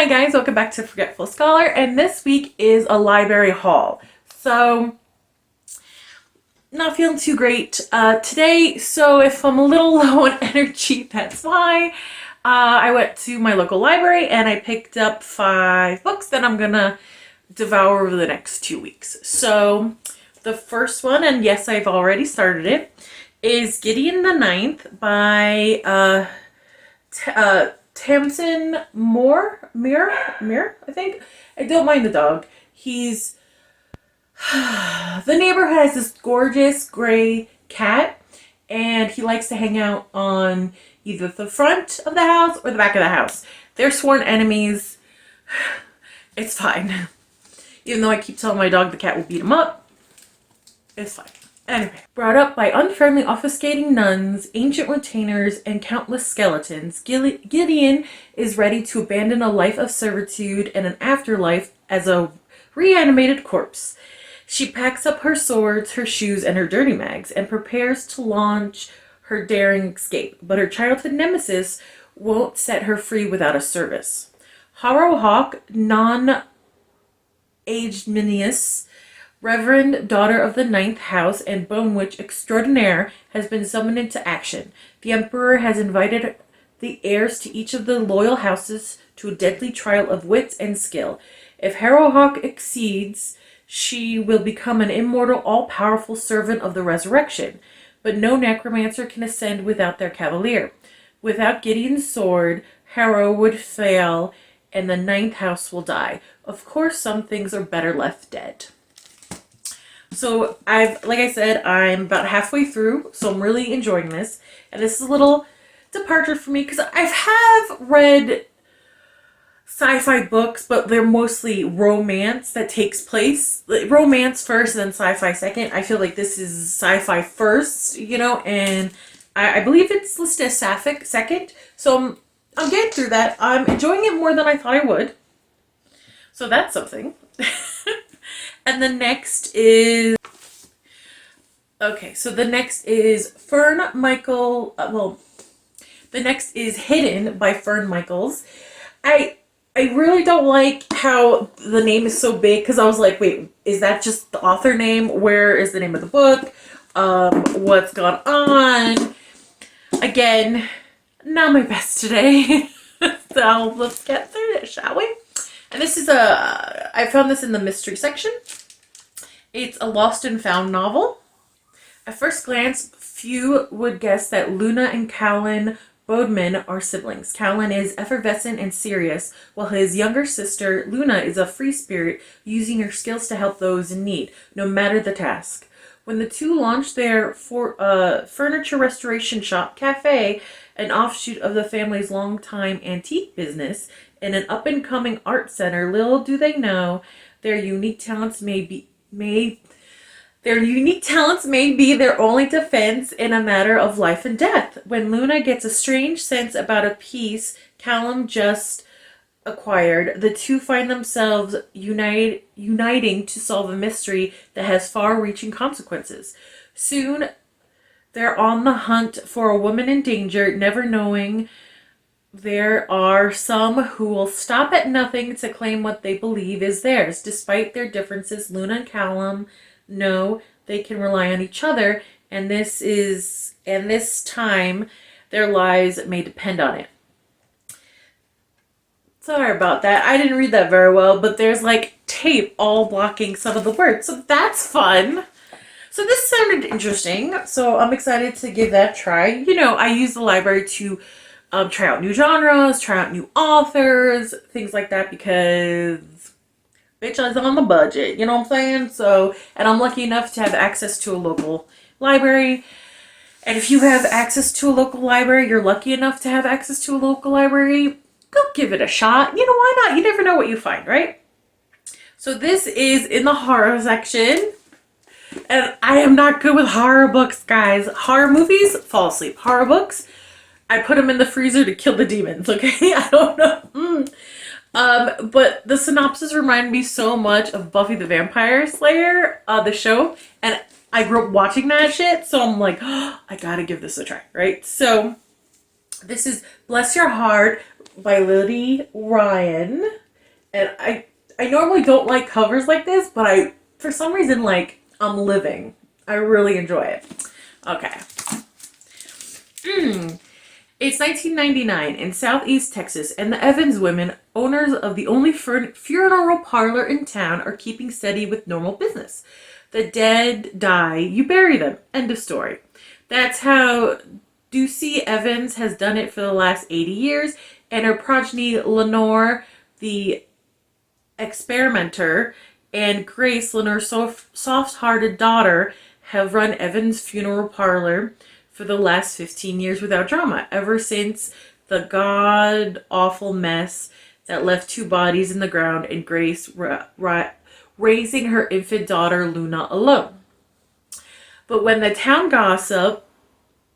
Hi guys, welcome back to Forgetful Scholar, and this week is a library haul. So, not feeling too great today, so if I'm a little low on energy, that's why. I went to my local library and I picked up 5 books that I'm gonna devour over the next 2 weeks. So, the first one, and yes, I've already started it, is Gideon the Ninth by Tamsin Muir, I think. I don't mind the dog. He's the neighborhood has this gorgeous gray cat, and he likes to hang out on either the front of the house or the back of the house. They're sworn enemies. It's fine. Even though I keep telling my dog the cat will beat him up, it's fine. Anyway, brought up by unfriendly obfuscating nuns, ancient retainers, and countless skeletons, Gideon is ready to abandon a life of servitude and an afterlife as a reanimated corpse. She packs up her swords, her shoes, and her dirty mags, and prepares to launch her daring escape, but her childhood nemesis won't set her free without a service. Harrowhawk, non-Aegmenius, Reverend Daughter of the Ninth House and Bone Witch Extraordinaire, has been summoned into action. The Emperor has invited the heirs to each of the loyal houses to a deadly trial of wits and skill. If Harrowhawk exceeds, she will become an immortal, all-powerful servant of the resurrection. But no necromancer can ascend without their cavalier. Without Gideon's sword, Harrow would fail, and the Ninth House will die. Of course, some things are better left dead. So like I said, I'm about halfway through, so I'm really enjoying this. And this is a little departure for me because I have read sci-fi books, but they're mostly romance that takes place. Like, romance first and then sci-fi second. I feel like this is sci-fi first, and I believe it's listed as sapphic second. So I'm getting through that. I'm enjoying it more than I thought I would. So that's something. And the next is... Okay, so the next is Fern Michael... the next is Hidden by Fern Michaels. I really don't like how the name is so big, because I was like, wait, is that just the author name? Where is the name of the book? What's gone on? Again, not my best today. So let's get through it, shall we? And this is I found this in the mystery section. It's a lost and found novel. At first glance, few would guess that Luna and Callan Bodeman are siblings. Callan is effervescent and serious, while his younger sister, Luna, is a free spirit, using her skills to help those in need, no matter the task. When the two launched their furniture restoration shop, Cafe, an offshoot of the family's longtime antique business, in an up-and-coming art center, little do they know their unique talents may be their only defense in a matter of life and death. When Luna gets a strange sense about a piece Callum just acquired, the two find themselves uniting to solve a mystery that has far-reaching consequences. Soon, they're on the hunt for a woman in danger, never knowing there are some who will stop at nothing to claim what they believe is theirs. Despite their differences, Luna and Callum know they can rely on each other, and this time their lives may depend on it. Sorry about that. I didn't read that very well, but there's like tape all blocking some of the words, so that's fun. So this sounded interesting, so I'm excited to give that a try. I use the library to try out new genres, try out new authors, things like that, because bitch, I was on the budget, you know what I'm saying? So, and I'm lucky enough to have access to a local library. And if you have access to a local library, you're lucky enough to have access to a local library, go give it a shot. Why not? You never know what you find, right? So this is in the horror section. And I am not good with horror books, guys. Horror movies, fall asleep. Horror books, I put them in the freezer to kill the demons, okay? I don't know. But the synopsis reminded me so much of Buffy the Vampire Slayer, the show. And I grew up watching that shit, so I'm like, oh, I gotta give this a try, right? So, this is Bless Your Heart by Lily Ryan. And I normally don't like covers like this, but for some reason, like, I'm living. I really enjoy it. Okay. It's 1999 in Southeast Texas, and the Evans women, owners of the only funeral parlor in town, are keeping steady with normal business. The dead die, you bury them. End of story. That's how Ducey Evans has done it for the last 80 years, and her progeny, Lenore, the experimenter, and Grace, Lenore's soft-hearted daughter, have run Evans' funeral parlor for the last 15 years without drama, ever since the god-awful mess that left 2 bodies in the ground and Grace raising her infant daughter Luna alone. But when the town gossip,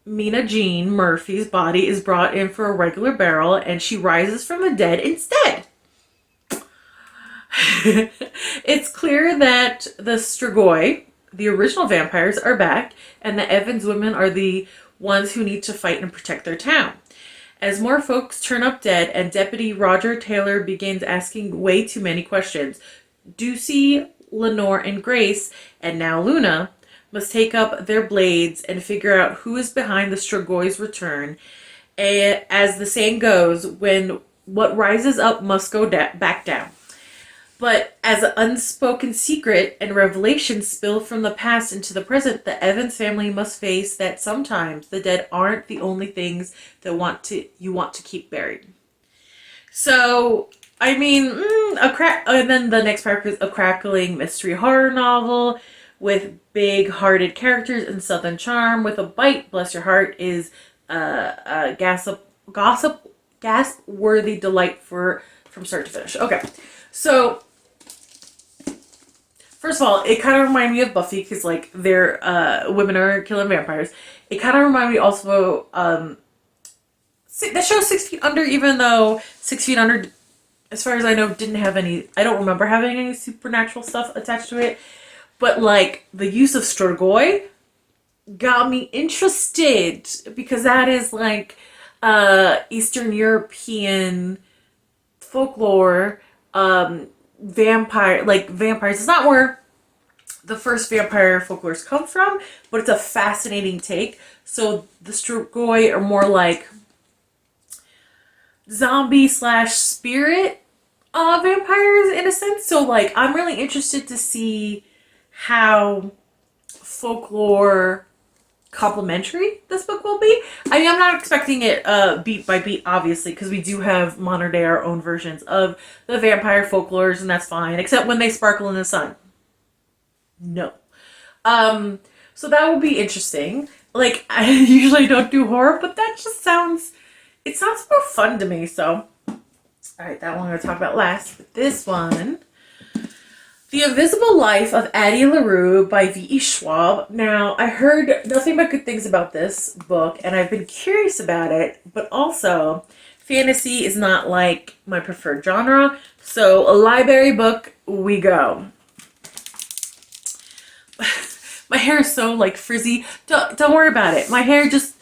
Mina Jean Murphy's body is brought in for a regular burial and she rises from the dead instead. It's clear that the Strigoi, the original vampires, are back, and the Evans women are the ones who need to fight and protect their town. As more folks turn up dead and Deputy Roger Taylor begins asking way too many questions, Ducey, Lenore, and Grace, and now Luna, must take up their blades and figure out who is behind the Strigoi's return. As the saying goes, when what rises up must go back down. But as an unspoken secret and revelations spill from the past into the present, the Evans family must face that sometimes the dead aren't the only things that you want to keep buried. So, I mean, and then the next part is a crackling mystery horror novel with big-hearted characters and southern charm with a bite. Bless your heart is a gasp-worthy delight from start to finish. Okay. So, first of all, it kind of reminded me of Buffy because, like, their women are killing vampires. It kind of reminded me also, the show 6 Feet Under, even though 6 Feet Under, as far as I know, didn't have any, I don't remember having any supernatural stuff attached to it. But, like, the use of Strigoi got me interested because that is, like, Eastern European folklore. Vampires is not where the first vampire folklores come from, but it's a fascinating take. So the Strigoi are more like zombie / spirit vampires in a sense. So, like, I'm really interested to see how folklore complimentary this book will be. I mean, I'm not expecting it beat by beat, obviously, because we do have modern day our own versions of the vampire folklores, and that's fine, except when they sparkle in the sun. No. So that will be interesting. Like, I usually don't do horror, but that just sounds more fun to me, so. Alright, that one I'm going to talk about last. But this one, The Invisible Life of Addie LaRue by V.E. Schwab. Now, I heard nothing but good things about this book, and I've been curious about it, but also, fantasy is not, like, my preferred genre, so a library book, we go. My hair is so, like, frizzy. Don't worry about it. My hair just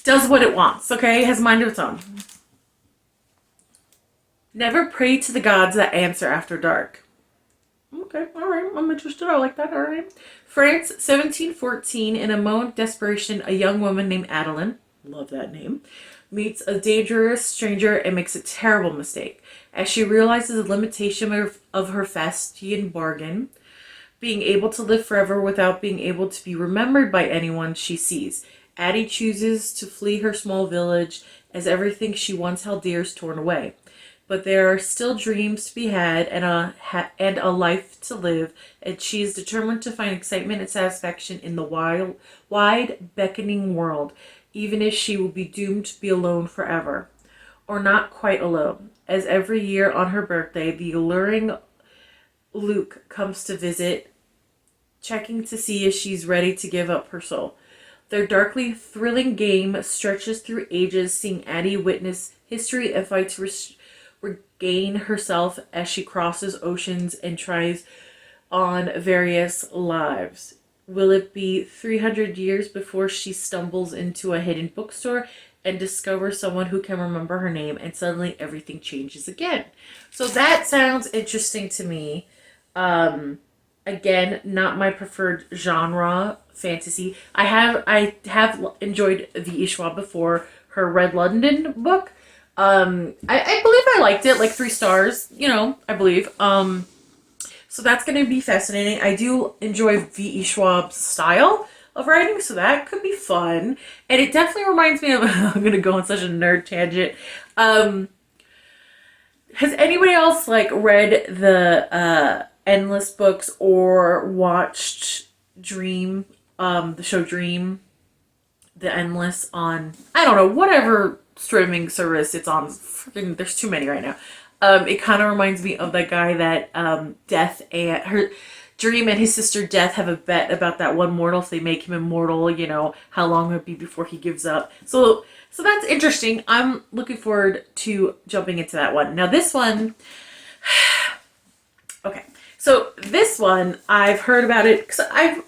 does what it wants, okay? It has a mind of its own. Never pray to the gods that answer after dark. Okay, alright, I'm interested. I like that, alright. France, 1714. In a moment of desperation, a young woman named Adeline, love that name, meets a dangerous stranger and makes a terrible mistake. As she realizes the limitation of her Fastian bargain, being able to live forever without being able to be remembered by anyone she sees, Addie chooses to flee her small village as everything she once held dear is torn away. But there are still dreams to be had and a life to live, and she is determined to find excitement and satisfaction in the wide, beckoning world, even if she will be doomed to be alone forever. Or not quite alone, as every year on her birthday, the alluring Luke comes to visit, checking to see if she's ready to give up her soul. Their darkly thrilling game stretches through ages, seeing Addie witness history and fight to regain herself as she crosses oceans and tries on various lives. Will it be 300 years before she stumbles into a hidden bookstore and discovers someone who can remember her name, and suddenly everything changes again. So that sounds interesting to me. Again, not my preferred genre, fantasy. I have enjoyed V.E. Schwab before, her Red London book. I believe I liked it, like 3 stars, I believe. So that's going to be fascinating. I do enjoy V.E. Schwab's style of writing, so that could be fun. And it definitely reminds me of, I'm going to go on such a nerd tangent. Has anybody else like read the Endless books or watched Dream, the show Dream, the Endless on, I don't know, whatever streaming service it's on. Freaking, there's too many right now. It kind of reminds me of that guy that Death and her Dream and his sister Death have a bet about that one mortal. If they make him immortal, how long it would be before he gives up. So that's interesting. I'm looking forward to jumping into that one. Now this one, okay. So this one, I've heard about it because I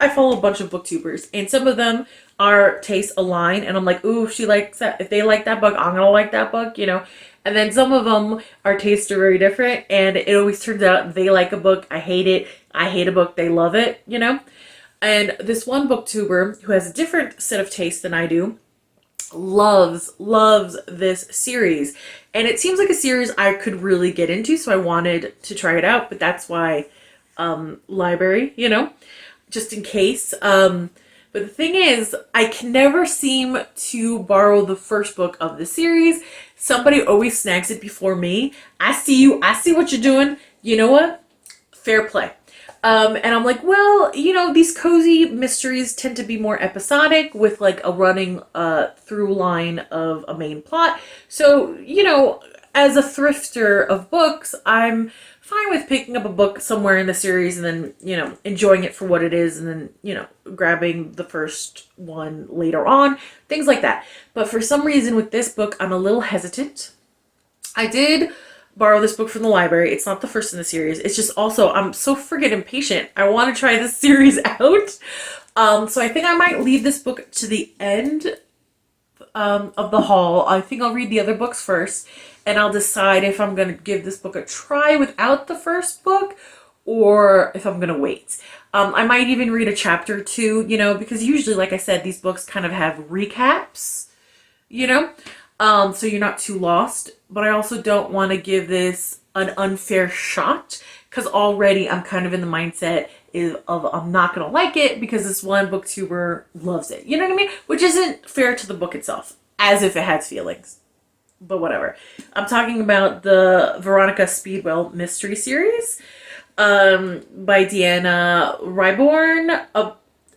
follow a bunch of booktubers, and some of them our tastes align, and I'm like, ooh, if she likes that, if they like that book, I'm gonna like that book, And then some of them, our tastes are very different, and it always turns out they like a book, I hate it. I hate a book, they love it, And this one booktuber who has a different set of tastes than I do loves this series, and it seems like a series I could really get into, so I wanted to try it out. But that's why library, just in case. But the thing is, I can never seem to borrow the first book of the series. Somebody always snags it before me. I see you, I see what you're doing, you know what, fair play. And I'm like, well, these cozy mysteries tend to be more episodic with like a running through line of a main plot. So, as a thrifter of books, I'm fine with picking up a book somewhere in the series and then, enjoying it for what it is, and then, grabbing the first one later on, things like that. But for some reason with this book, I'm a little hesitant. I did borrow this book from the library. It's not the first in the series. It's just also, I'm so friggin' impatient. I want to try this series out. So I think I might leave this book to the end of the haul. I think I'll read the other books first, and I'll decide if I'm going to give this book a try without the first book, or if I'm going to wait. I might even read a chapter or two, because usually, like I said, these books kind of have recaps, so you're not too lost. But I also don't want to give this an unfair shot, because already I'm kind of in the mindset of I'm not going to like it because this one booktuber loves it. You know what I mean? Which isn't fair to the book itself, as if it has feelings. But whatever. I'm talking about the Veronica Speedwell mystery series by Deanna Ryborn,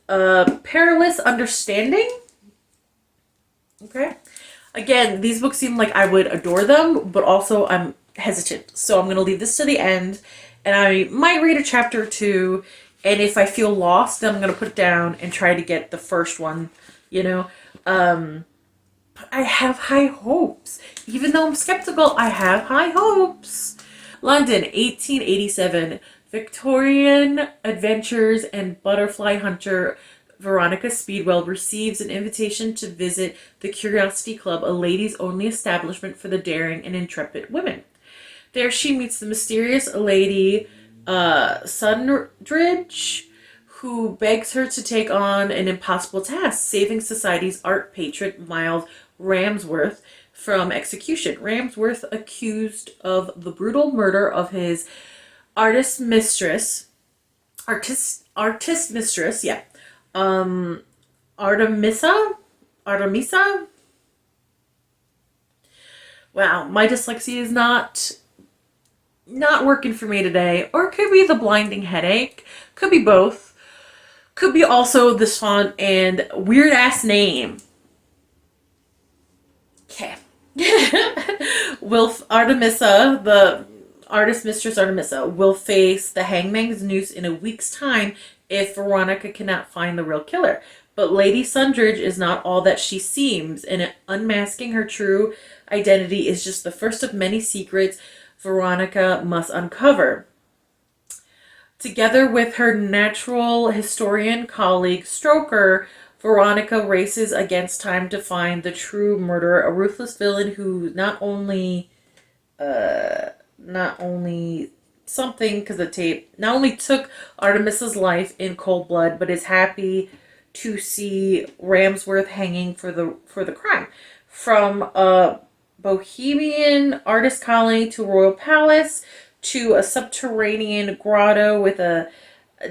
A Perilous Understanding. Okay. Again, these books seem like I would adore them, but also I'm hesitant. So I'm going to leave this to the end, and I might read a chapter or two, and if I feel lost, then I'm going to put it down and try to get the first one, But I have high hopes. Even though I'm skeptical, I have high hopes. London, 1887. Victorian adventures and butterfly hunter Veronica Speedwell receives an invitation to visit the Curiosity Club, a ladies-only establishment for the daring and intrepid women. There she meets the mysterious Lady Sundridge, who begs her to take on an impossible task, saving society's art patron Miles Ramsworth from execution. Ramsworth, accused of the brutal murder of his artist mistress, yeah. Artemisa? Wow, my dyslexia is not working for me today. Or it could be the blinding headache. Could be both. Could be also this font and weird ass name. Okay. Artemisa, the artist mistress Artemisa, will face the hangman's noose in a week's time if Veronica cannot find the real killer. But Lady Sundridge is not all that she seems, and unmasking her true identity is just the first of many secrets Veronica must uncover. Together with her natural historian colleague Stoker, Veronica races against time to find the true murderer, a ruthless villain who not only something because the tape not only took Artemis's life in cold blood, but is happy to see Ramsworth hanging for the crime. From a bohemian artist colony to royal palace to a subterranean grotto with a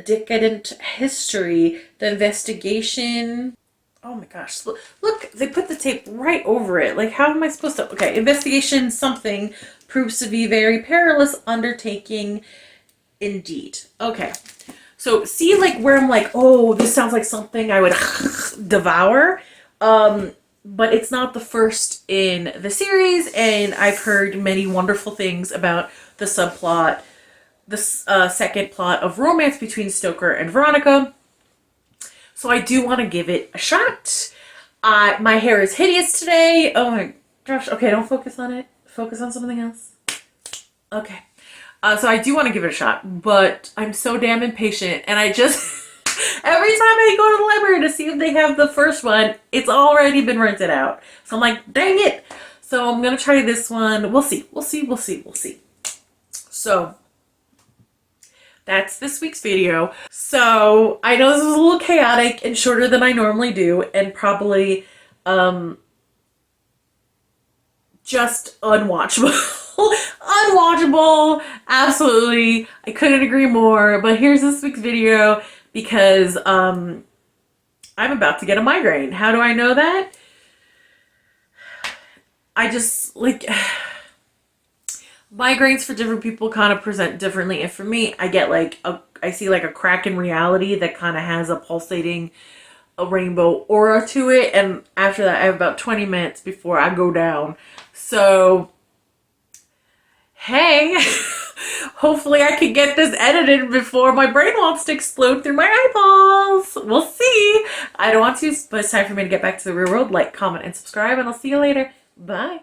decadent history, the investigation. Oh my gosh, look, they put the tape right over it. Like, how am I supposed to? Okay, investigation something proves to be very perilous undertaking indeed. Okay, so see, like, where I'm like, oh, this sounds like something I would devour. But it's not the first in the series, and I've heard many wonderful things about the subplot, the second plot of romance between Stoker and Veronica. So I do want to give it a shot. My hair is hideous today. Oh my gosh. Okay, don't focus on it. Focus on something else. Okay. So I do want to give it a shot, but I'm so damn impatient, and I just every time I go to the library to see if they have the first one, it's already been rented out. So I'm like, dang it. So I'm gonna try this one. We'll see. We'll see. We'll see. We'll see. So that's this week's video. So I know this was a little chaotic and shorter than I normally do, and probably just unwatchable. Unwatchable. Absolutely. I couldn't agree more. But here's this week's video because I'm about to get a migraine. How do I know that? I just like migraines for different people kind of present differently, and for me, I get like I see like a crack in reality that kind of has a pulsating, a rainbow aura to it, and after that I have about 20 minutes before I go down. So hey, hopefully I can get this edited before my brain wants to explode through my eyeballs. We'll see. I don't want to, but it's time for me to get back to the real world. Like, comment, and subscribe, and I'll see you later. Bye.